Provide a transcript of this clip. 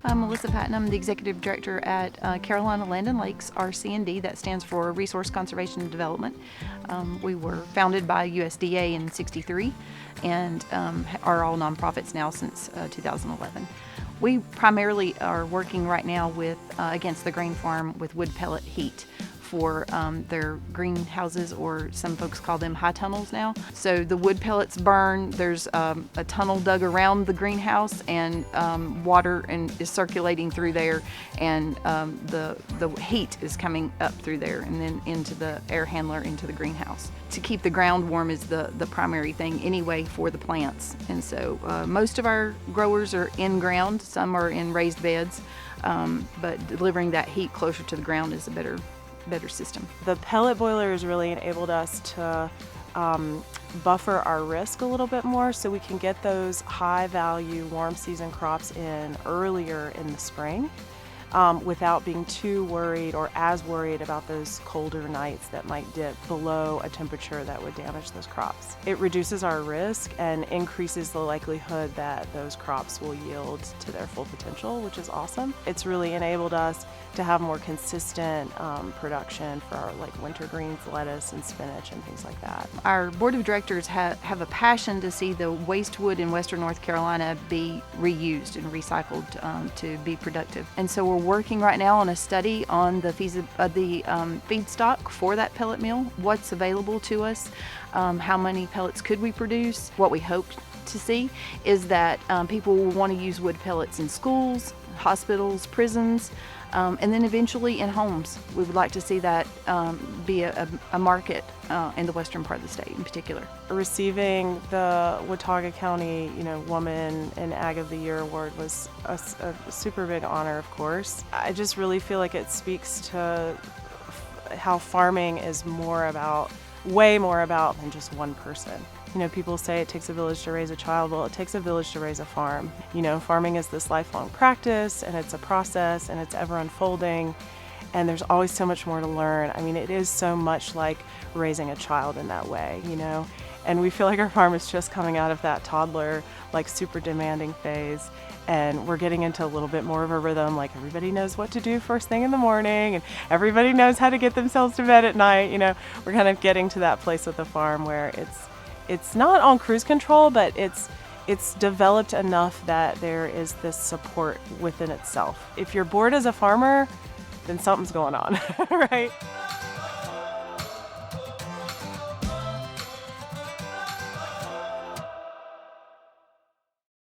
I'm Melissa Patton. I'm the Executive Director at Carolina Land Lakes RC&D. That stands for Resource Conservation and Development. We were founded by USDA in '63 and are all nonprofits now since 2011. We primarily are working right now with against the grain farm with wood pellet heat for their greenhouses, or some folks call them high tunnels now. So the wood pellets burn, there's a tunnel dug around the greenhouse, and water is circulating through there, and the heat is coming up through there and then into the air handler into the greenhouse. To keep the ground warm is the primary thing anyway for the plants. And so most of our growers are in ground, some are in raised beds, but delivering that heat closer to the ground is a better system. The pellet boiler has really enabled us to buffer our risk a little bit more, so we can get those high value warm season crops in earlier in the spring without being too worried or as worried about those colder nights that might dip below a temperature that would damage those crops. It reduces our risk and increases the likelihood that those crops will yield to their full potential, which is awesome. It's really enabled us to have more consistent production for our winter greens, lettuce and spinach and things like that. Our board of directors have a passion to see the waste wood in western North Carolina be reused and recycled to be productive. And so we're working right now on a study on the feedstock for that pellet mill, what's available to us, how many pellets could we produce. What we hope to see is that people will want to use wood pellets in schools, hospitals, prisons, and then eventually in homes. We would like to see that be a market in the western part of the state in particular. Receiving the Watauga County, Woman in Ag of the Year award was a super big honor, of course. I just really feel like it speaks to how farming is way more about than just one person. People say it takes a village to raise a child. Well, it takes a village to raise a farm. Farming is this lifelong practice, and it's a process, and it's ever unfolding, and there's always so much more to learn. I mean, it is so much like raising a child in that way, and we feel like our farm is just coming out of that toddler, super demanding phase, and we're getting into a little bit more of a rhythm. Everybody knows what to do first thing in the morning, and everybody knows how to get themselves to bed at night. We're kind of getting to that place with the farm where it's not on cruise control, but it's developed enough that there is this support within itself. If you're bored as a farmer, then something's going on, right?